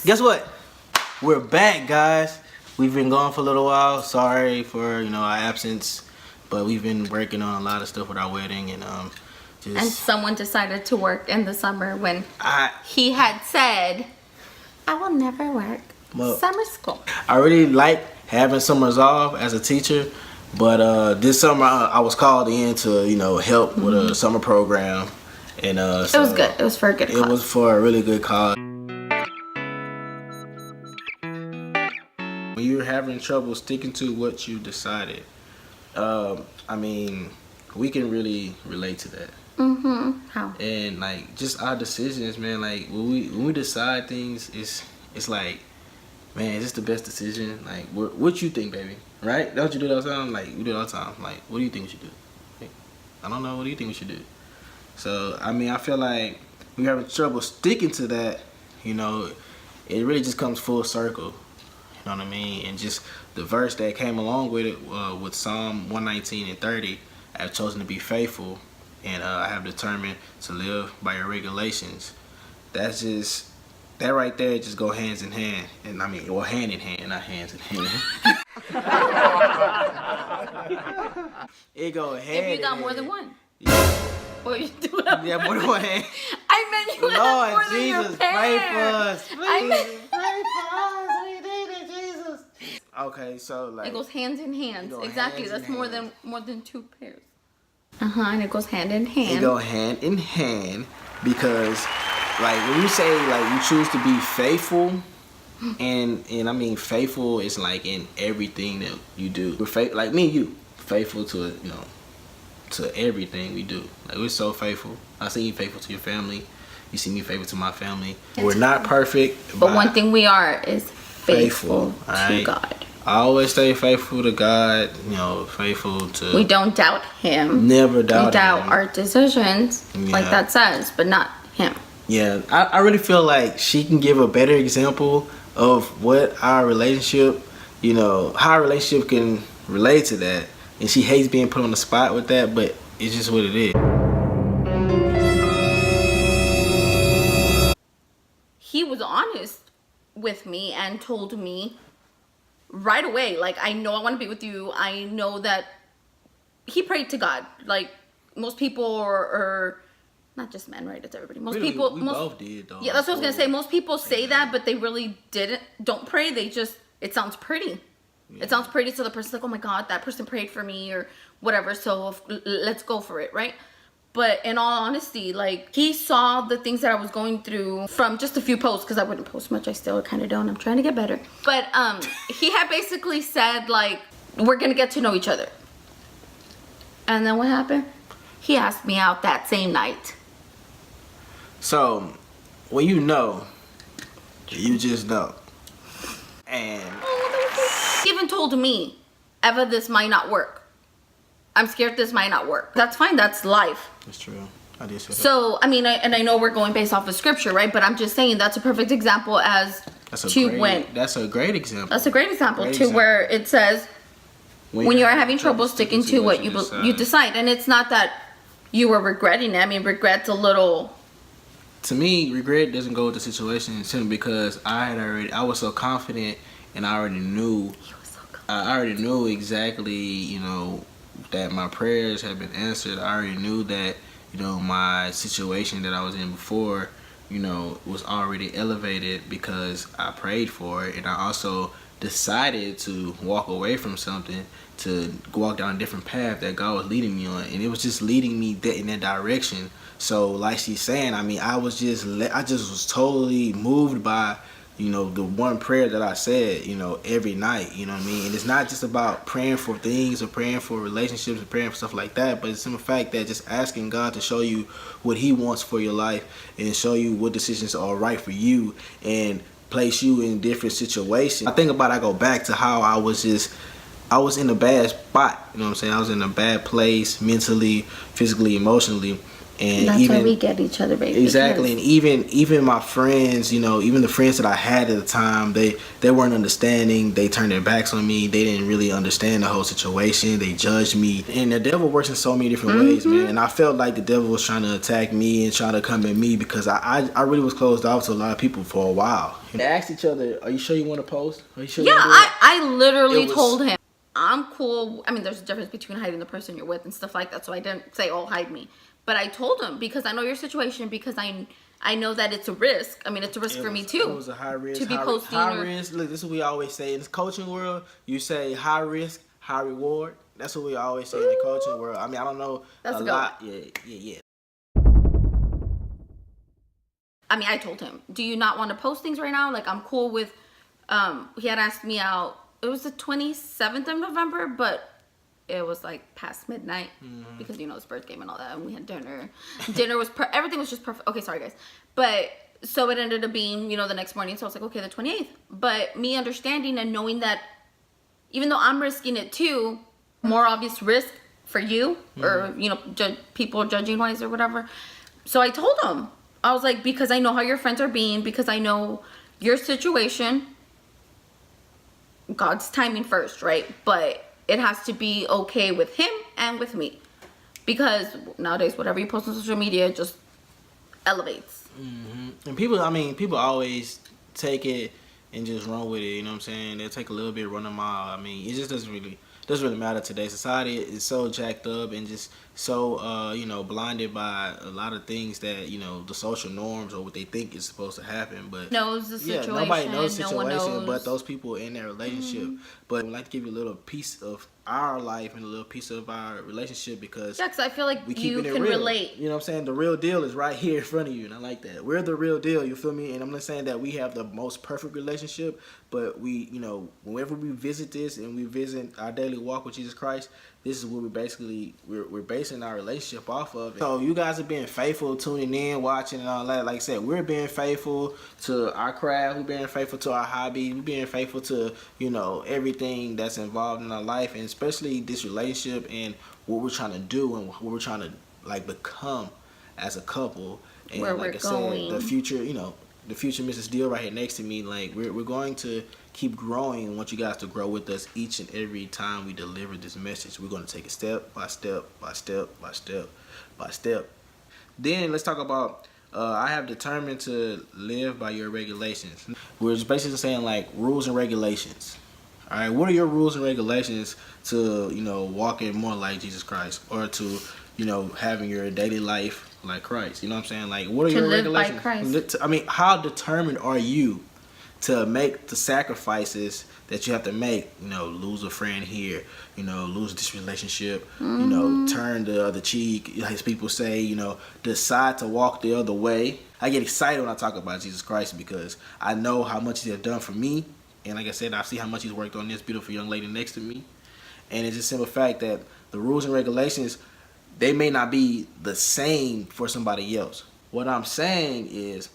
Guess what? We're back, guys. We've been gone for a little while. Sorry for our absence, but we've been working on a lot of stuff with our wedding and And someone decided to work in the summer when he had said, "I will never work summer school." I really like having summers off as a teacher, but this summer I was called in to help with a summer program, and it was good. It was for a good cause. It was for a really good cause. When you're having trouble sticking to what you decided, we can really relate to that. How? And just our decisions, man. Like when we decide things, it's like, man, is this the best decision? Like, what you think, baby? Right? Don't you do that all the time? Like, we do it all the time. Like, what do you think we should do? Like, I don't know. What do you think we should do? So, I feel like when you're having trouble sticking to that, it really just comes full circle. You know what I mean? And just the verse that came along with it, with Psalm 119:30, I have chosen to be faithful, and I have determined to live by your regulations. That right there just go hands in hand, and hand in hand, not hands in hand. It go hand. If you got more than one. Yeah. Well, you do have more than one hand. I meant you have more than your Jesus, pray for us. Please, I meant pray for us. We need it, Jesus. Okay, so it goes hand in hand. Exactly. That's more than two pairs. And it goes hand in hand. It go hand in hand because, when you say you choose to be faithful, and faithful is in everything that you do. We're like me and you, faithful to to everything we do. We're so faithful. I see you faithful to your family. You see me faithful to my family. We're not perfect, but one thing we are is faithful to right? God. I always stay faithful to God, faithful to... We don't doubt Him. Never doubt Him. We doubt our decisions, like that says, but not Him. Yeah, I really feel like she can give a better example of what our relationship, how our relationship can relate to that. And she hates being put on the spot with that, but it's just what it is. He was honest with me and told me right away, I know I want to be with you. I know that he prayed to God. Most people are not just men, right? It's everybody. Most people both did, though. Yeah, that's what I was gonna say. Most people say that, but they really don't pray. It sounds pretty. Yeah. It sounds pretty, so the person's like, oh my God, that person prayed for me or whatever, so let's go for it, right? But in all honesty, he saw the things that I was going through from just a few posts, because I wouldn't post much. I still kind of don't. I'm trying to get better. But he had basically said, we're going to get to know each other. And then what happened? He asked me out that same night. So, when you know, you just know. And... He even told me, Eva, this might not work. I'm scared this might not work. That's fine. That's life. That's true. I did say that. So, I know we're going based off of scripture, right? But I'm just saying that's a perfect example That's a great example. That's a great example where it says when you are having trouble sticking to what you decide. And it's not that you were regretting it. Regret's a little... To me, regret doesn't go with the situation simply because I was so confident and I already knew. I already knew exactly, that my prayers had been answered. I already knew that, my situation that I was in before, was already elevated because I prayed for it. And I also decided to walk away from something to walk down a different path that God was leading me on, and it was just leading me in that direction. So like she's saying, I mean, I just was totally moved by, you know, the one prayer that I said, you know, every night, you know what I mean? And it's not just about praying for things or praying for relationships or praying for stuff like that, but it's the simple fact that just asking God to show you what he wants for your life and show you what decisions are right for you and place you in different situations. I go back to how I was in a bad spot, you know what I'm saying? I was in a bad place mentally, physically, emotionally. And that's why we get each other, baby. Exactly. And even my friends, you know, even the friends that I had at the time, they weren't understanding. They turned their backs on me. They didn't really understand the whole situation. They judged me. And the devil works in so many different ways, man. And I felt like the devil was trying to attack me and trying to come at me because I really was closed off to a lot of people for a while. They asked each other, "Are you sure you want to post? Are you sure?" Yeah, I literally told him, I'm cool. I mean, there's a difference between hiding the person you're with and stuff like that. So I didn't say, "Oh, hide me." But I told him because I know your situation, because I know that it's a risk. I mean, it's a risk for me too. It was a high risk. To be posting. High risk. Look, this is what we always say in the coaching world. You say high risk, high reward. That's what we always say in the coaching world. I mean, I don't know That's a lot. Yeah. I mean, I told him, "Do you not want to post things right now? Like, I'm cool with." He had asked me out. It was the 27th of November, but it was like past midnight because, you know, his birthday and all that, and we had dinner. Dinner was everything was just perfect. Okay, sorry guys, but so it ended up being, you know, the next morning. So I was like, okay, the 28th. But me understanding and knowing that even though I'm risking it too, more obvious risk for you or, you know, people judging wise or whatever. So I told him, I was like, because I know how your friends are being, because I know your situation. God's timing first, right? But it has to be okay with him and with me, because nowadays whatever you post on social media just elevates. And people always take it and just run with it, you know what I'm saying? They'll take a little bit, run a mile. I mean, it just doesn't really matter today. Society is so jacked up and just so you know, blinded by a lot of things that, you know, the social norms or what they think is supposed to happen. But knows the situation. Nobody knows the situation, no one knows. but those people in their relationship. But we'd like to give you a little piece of our life and a little piece of our relationship because because I feel like we you keeping it can real. relate. You know what I'm saying? The real deal is right here in front of you, and I like that. We're the real deal, you feel me? And I'm not saying that we have the most perfect relationship, but we, you know, whenever we visit this and we visit our daily walk with Jesus Christ, this is what we're basing our relationship off of. So you guys are being faithful, tuning in, watching and all that. Like I said, we're being faithful to our craft, we're being faithful to our hobby, we're being faithful to, you know, everything that's involved in our life, and especially this relationship and what we're trying to do and what we're trying to like become as a couple. And where like we're I said, going. the future, you know, the future Mrs. Deal right here next to me, like we're going to keep growing and want you guys to grow with us each and every time we deliver this message. We're going to take it step by step by step by step by step. Then let's talk about I have determined to live by your regulations. We're just basically saying like rules and regulations. All right, what are your rules and regulations to, you know, walking more like Jesus Christ, or to, you know, having your daily life like Christ? You know what I'm saying? Like, what are your regulations? By Christ. I mean, how determined are you to make the sacrifices that you have to make? You know, lose a friend here, you know, lose this relationship, you know, turn the other cheek, as people say, you know, decide to walk the other way. I get excited when I talk about Jesus Christ because I know how much he has done for me. And like I said, I see how much he's worked on this beautiful young lady next to me. And it's just simple fact that the rules and regulations, they may not be the same for somebody else. What I'm saying is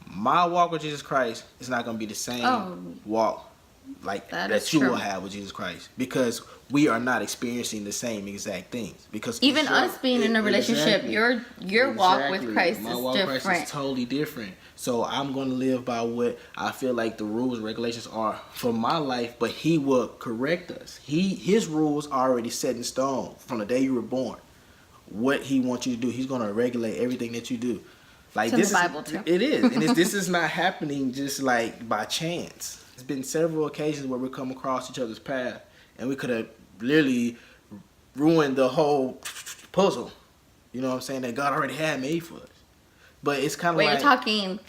my walk with Jesus Christ is not going to be the same walk like that you will have with Jesus Christ, because we are not experiencing the same exact things. Because even us being in a relationship, your walk with Christ my is walk different. with Christ is totally different. So I'm going to live by what I feel like the rules and regulations are for my life, but he will correct us. His rules are already set in stone from the day you were born. What he wants you to do, he's going to regulate everything that you do. Like, it's in the Bible too. It is, and this is not happening just like by chance. There's been several occasions where we come across each other's path, and we could have literally ruined the whole puzzle. You know what I'm saying? That God already had made for us. But it's kind of like, you're talking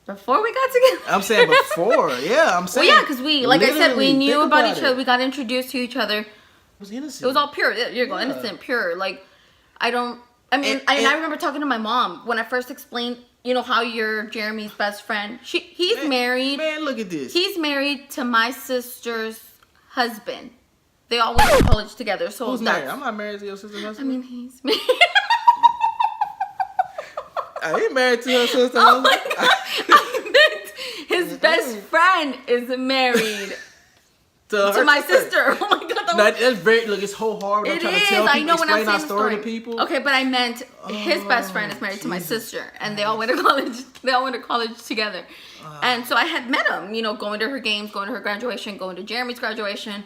Before we got together. I'm saying before. Yeah, I'm saying. Well, yeah, because we, like I said, we literally, knew think about about each it. other. We got introduced to each other. It was innocent. It was all pure. You're going innocent, pure. Like, I remember talking to my mom when I first explained, how you're Jeremy's best friend. He's married. Man, look at this. He's married to my sister's husband. They all went to college together. So who's married? I'm not married to your sister's husband. I mean, he's married. I ain't married to her sister's Oh my husband. God. I meant his best friend is married to my sister. Oh my God. That's very, look, it's so hard. It trying is. to tell I people, know when I'm explain saying our the story story to people. Okay, but I meant his best friend is married to my sister, and they all went to college. They all went to college together, and so I had met him. Going to her games, going to her graduation, going to Jeremy's graduation.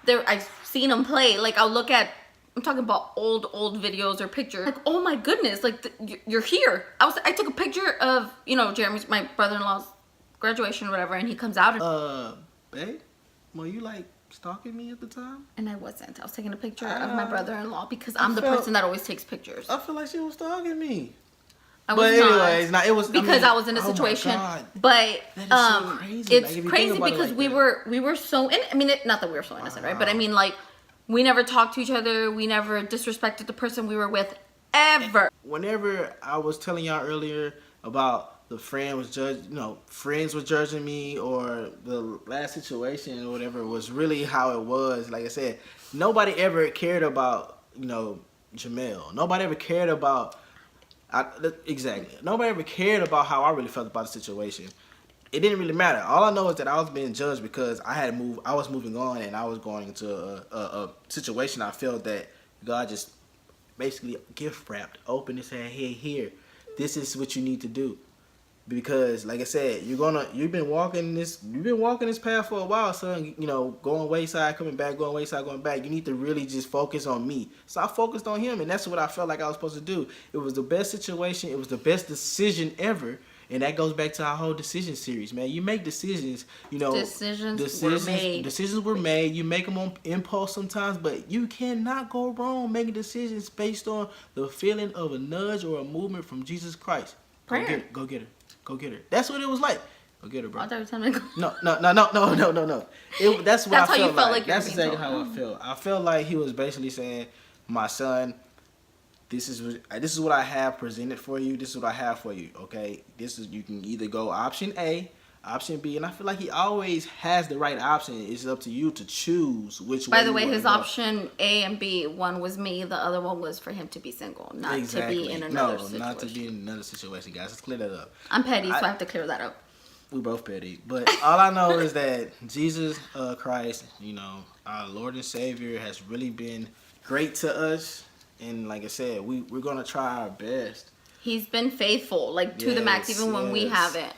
I've seen him play. Like I'll look at. I'm talking about old videos or pictures. Like, oh my goodness, like you're here. I took a picture of Jeremy's, my brother-in-law's graduation or whatever, and he comes out. Babe, were you like stalking me at the time? And I wasn't. I was taking a picture of my brother-in-law because I'm the person that always takes pictures. I feel like she was stalking me. But anyways, it was because I was in a situation. But that is so crazy. It's crazy because we were so. Not that we were so innocent, right? But I mean, like, we never talked to each other. We never disrespected the person we were with ever. Whenever I was telling y'all earlier about the friends was judging me, or the last situation or whatever, was really how it was. Like I said, nobody ever cared about Jamel. Nobody ever cared about. Exactly. Nobody ever cared about how I really felt about the situation. It didn't really matter. All I know is that I was being judged because I was moving on, and I was going into a situation I felt that God just basically gift wrapped, opened and said, "Hey, here, this is what you need to do." Because, like I said, you've been walking this path for a while, son. Going wayside, coming back, going wayside, going back. You need to really just focus on me. So I focused on him, and that's what I felt like I was supposed to do. It was the best situation. It was the best decision ever. And that goes back to our whole decision series, man. You make decisions, Decisions were made. You make them on impulse sometimes, but you cannot go wrong making decisions based on the feeling of a nudge or a movement from Jesus Christ. Prayer. Go get her. That's what it was like. Go get her, bro. I thought you were telling me to go. No. That's what I how you felt felt like. That's you're being exactly how I felt. I felt like he was basically saying, "My son, this is what I have presented for you. This is what I have for you. Okay, you can either go option A, option B," and I feel like he always has the right option. It's up to you to choose which. By the way, his option A and B, one was me, the other one was for him to be single, not to be in another situation. No, not to be in another situation, guys. Let's clear that up. I'm petty, so I have to clear that up. We both petty, but all I know is that Jesus Christ, our Lord and Savior, has really been great to us. And like I said, we're going to try our best. He's been faithful, to the max, even when we haven't.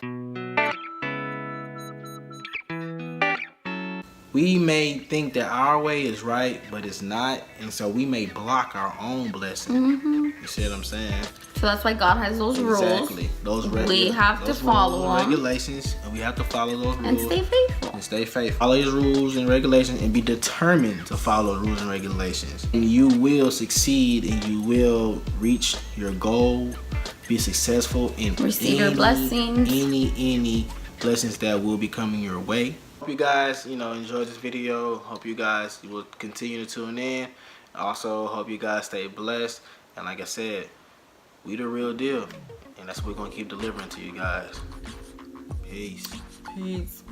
We may think that our way is right, but it's not. And so we may block our own blessing. Mm-hmm. You see what I'm saying? So that's why God has those rules. Exactly. We have to follow them. Regulations. And we have to follow those rules. And stay faithful. Follow his rules and regulations, and be determined to follow the rules and regulations. And you will succeed, and you will reach your goal. Be successful in receive your blessings. Any blessings that will be coming your way. Hope you guys, enjoyed this video. Hope you guys will continue to tune in. Also, hope you guys stay blessed. And like I said, we the real deal. And that's what we're going to keep delivering to you guys. Peace. Peace.